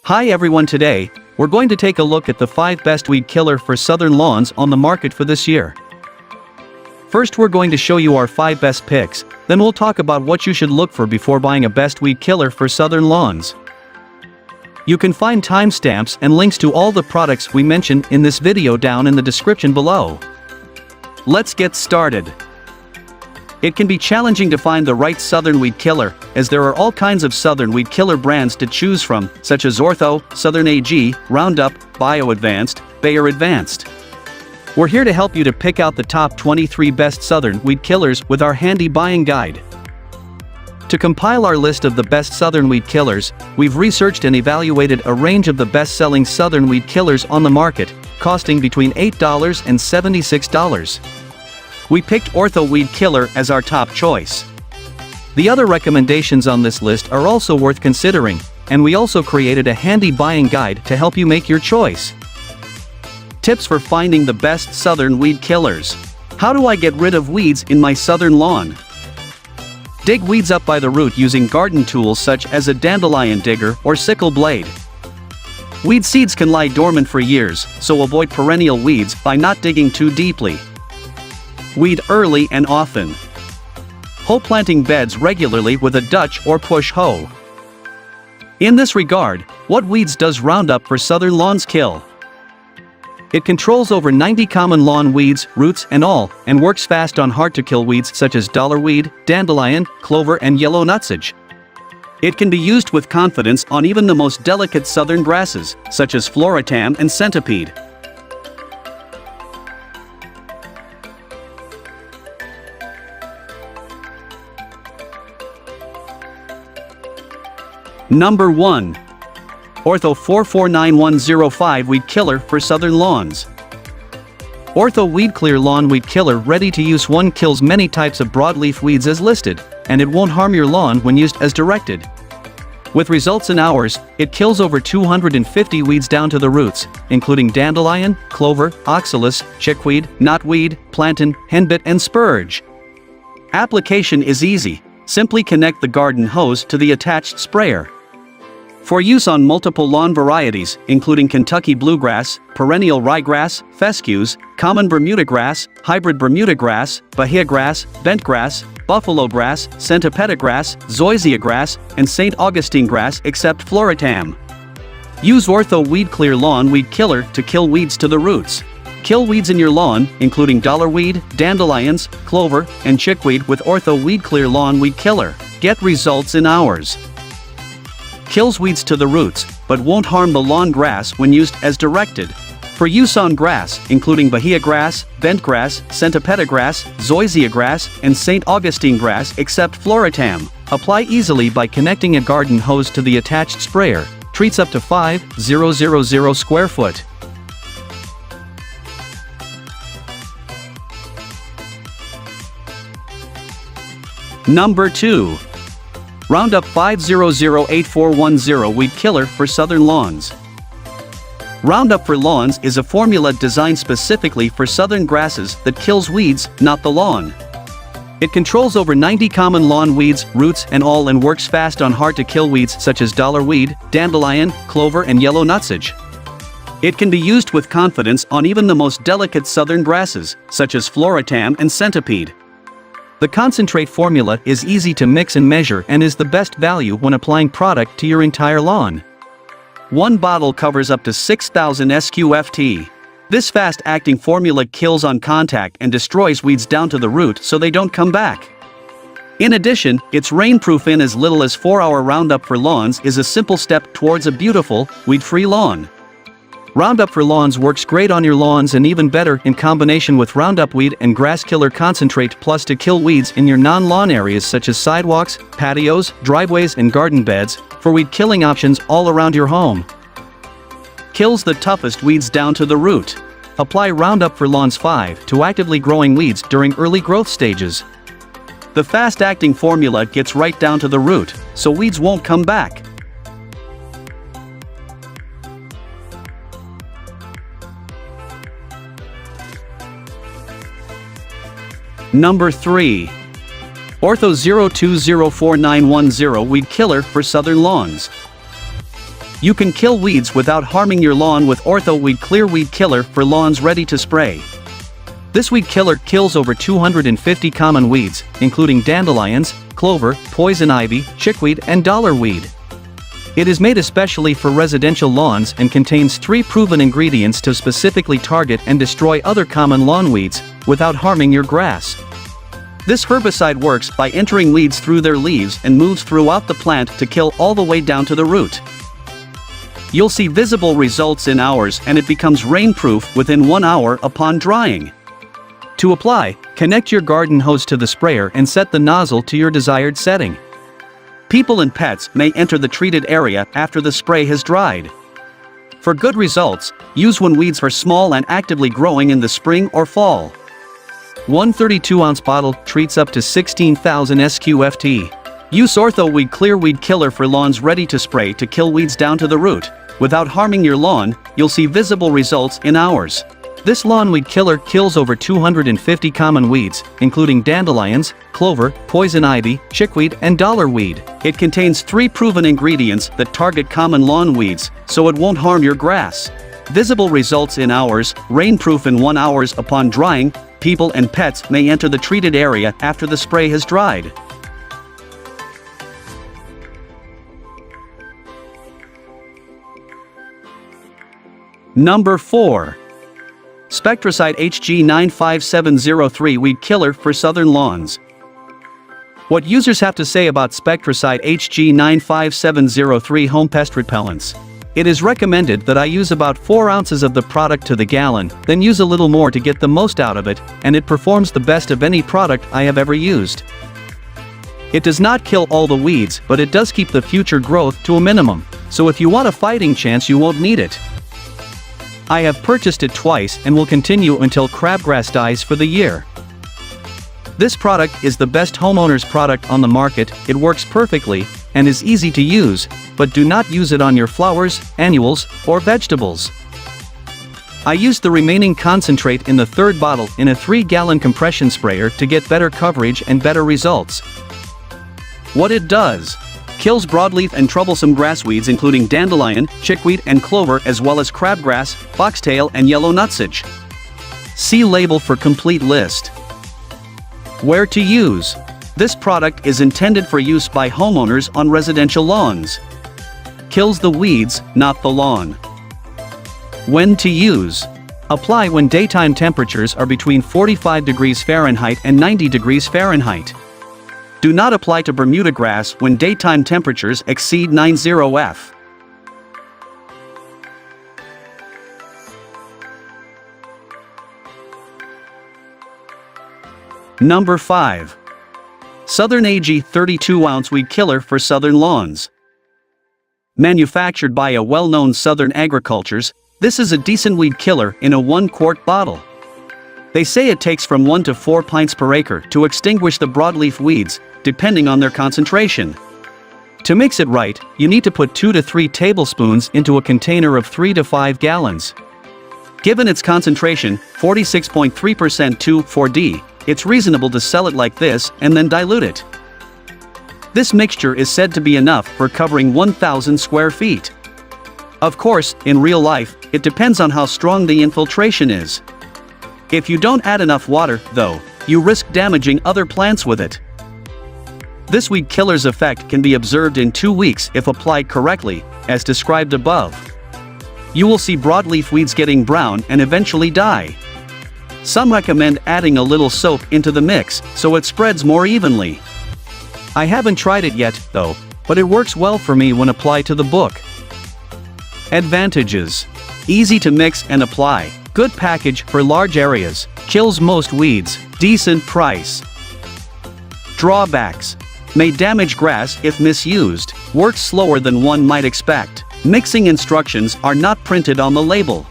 Hi everyone, today, we're going to take a look at the 5 best weed killer for southern lawns on the market for this year. First, we're going to show you our 5 best picks, then we'll talk about what you should look for before buying a best weed killer for southern lawns. You can find timestamps and links to all the products we mentioned in this video down in the description below. Let's get started. It can be challenging to find the right southern weed killer, as there are all kinds of southern weed killer brands to choose from, such as Ortho, Southern AG, Roundup, Bio Advanced, Bayer Advanced. We're here to help you to pick out the top 23 best southern weed killers with our handy buying guide. To compile our list of the best southern weed killers, we've researched and evaluated a range of the best-selling southern weed killers on the market, costing between $8 and $76. We picked Ortho Weed Killer as our top choice. The other recommendations on this list are also worth considering, and we also created a handy buying guide to help you make your choice. Tips for finding the best southern weed killers. How do I get rid of weeds in my southern lawn? Dig weeds up by the root using garden tools such as a dandelion digger or sickle blade. Weed seeds can lie dormant for years, so avoid perennial weeds by not digging too deeply. Weed early and often. Hoe planting beds regularly with a Dutch or push hoe. In this regard, what weeds does Roundup for southern lawns kill? It controls over 90 common lawn weeds, roots and all, and works fast on hard-to-kill weeds such as dollarweed, dandelion, clover and yellow nutsedge. It can be used with confidence on even the most delicate southern grasses, such as floritam and centipede. Number 1. Ortho 449105 Weed Killer for Southern Lawns. Ortho Weed Clear Lawn Weed Killer ready-to-use one kills many types of broadleaf weeds as listed, and it won't harm your lawn when used as directed. With results in hours, it kills over 250 weeds down to the roots, including dandelion, clover, oxalis, chickweed, knotweed, plantain, henbit and spurge. Application is easy. Simply connect the garden hose to the attached sprayer. For use on multiple lawn varieties, including Kentucky bluegrass, perennial ryegrass, fescues, common Bermuda grass, hybrid Bermuda grass, Bahia grass, bentgrass, buffalo grass, centipede grass, zoysia grass, and St. Augustine grass except floritam. Use Ortho Weed Clear Lawn Weed Killer to kill weeds to the roots. Kill weeds in your lawn, including dollarweed, dandelions, clover, and chickweed with Ortho Weed Clear Lawn Weed Killer. Get results in hours. Kills weeds to the roots, but won't harm the lawn grass when used as directed. For use on grass, including Bahia grass, bentgrass, centipede grass, zoysia grass, and St. Augustine grass except floritam, apply easily by connecting a garden hose to the attached sprayer. Treats up to 5,000 square foot. Number 2. Roundup 5008410 Weed Killer for Southern Lawns. Roundup for Lawns is a formula designed specifically for southern grasses that kills weeds, not the lawn. It controls over 90 common lawn weeds, roots and all, and works fast on hard-to-kill weeds such as dollarweed, dandelion, clover and yellow nutsedge. It can be used with confidence on even the most delicate southern grasses, such as floritam and centipede. The concentrate formula is easy to mix and measure and is the best value when applying product to your entire lawn. One bottle covers up to 6,000 SQFT. This fast-acting formula kills on contact and destroys weeds down to the root so they don't come back. In addition, it's rainproof. In as little as 4-hour Roundup for Lawns is a simple step towards a beautiful, weed-free lawn. Roundup for Lawns works great on your lawns and even better in combination with Roundup Weed and Grass Killer Concentrate Plus to kill weeds in your non-lawn areas such as sidewalks, patios, driveways and garden beds, for weed killing options all around your home. Kills the toughest weeds down to the root. Apply Roundup for Lawns 5 to actively growing weeds during early growth stages. The fast-acting formula gets right down to the root, so weeds won't come back. Number 3. Ortho 02049110 Weed Killer for Southern Lawns. You can kill weeds without harming your lawn with Ortho Weed Clear Weed Killer for lawns ready to spray. This weed killer kills over 250 common weeds, including dandelions, clover, poison ivy, chickweed, and dollarweed. It is made especially for residential lawns and contains 3 proven ingredients to specifically target and destroy other common lawn weeds, without harming your grass. This herbicide works by entering weeds through their leaves and moves throughout the plant to kill all the way down to the root. You'll see visible results in hours and it becomes rainproof within 1 hour upon drying. To apply, connect your garden hose to the sprayer and set the nozzle to your desired setting. People and pets may enter the treated area after the spray has dried. For good results, use when weeds are small and actively growing in the spring or fall. One 32-ounce bottle treats up to 16,000 SQFT. Use Ortho Weed Clear Weed Killer for lawns ready to spray to kill weeds down to the root. Without harming your lawn, you'll see visible results in hours. This lawn weed killer kills over 250 common weeds, including dandelions, clover, poison ivy, chickweed, and dollarweed. It contains 3 proven ingredients that target common lawn weeds, so it won't harm your grass. Visible results in hours, rainproof in 1 hour upon drying. People and pets may enter the treated area after the spray has dried. Number 4. Spectracide HG95703 Weed Killer for Southern Lawns. What users have to say about Spectracide HG95703 home pest repellents. It is recommended that I use about 4 ounces of the product to the gallon, then use a little more to get the most out of it, and it performs the best of any product I have ever used. It does not kill all the weeds, but it does keep the future growth to a minimum, so if you want a fighting chance you won't need it. I have purchased it twice and will continue until crabgrass dies for the year. This product is the best homeowner's product on the market. It works perfectly and is easy to use, but do not use it on your flowers, annuals, or vegetables. I used the remaining concentrate in the 3rd bottle in a 3-gallon compression sprayer to get better coverage and better results. What it does: kills broadleaf and troublesome grass weeds including dandelion, chickweed, and clover, as well as crabgrass, foxtail, and yellow nutsedge. See label for complete list. Where to use. This product is intended for use by homeowners on residential lawns. Kills the weeds, not the lawn. When to use. Apply when daytime temperatures are between 45 degrees Fahrenheit and 90 degrees Fahrenheit. Do not apply to Bermuda grass when daytime temperatures exceed 90°F. Number 5. Southern AG 32-ounce Weed Killer for Southern Lawns. Manufactured by a well-known Southern Agricultures, this is a decent weed killer in a 1-quart bottle. They say it takes from 1 to 4 pints per acre to extinguish the broadleaf weeds, depending on their concentration. To mix it right, you need to put 2 to 3 tablespoons into a container of 3 to 5 gallons. Given its concentration, 46.3% 2,4-D, it's reasonable to sell it like this and then dilute it. This mixture is said to be enough for covering 1,000 square feet. Of course, in real life, it depends on how strong the infiltration is. If you don't add enough water, though, you risk damaging other plants with it. This weed killer's effect can be observed in 2 weeks if applied correctly, as described above. You will see broadleaf weeds getting brown and eventually die. Some recommend adding a little soap into the mix, so it spreads more evenly. I haven't tried it yet, though, but it works well for me when applied to the book. Advantages: easy to mix and apply, good package for large areas, kills most weeds, decent price. Drawbacks: may damage grass if misused, works slower than one might expect. Mixing instructions are not printed on the label.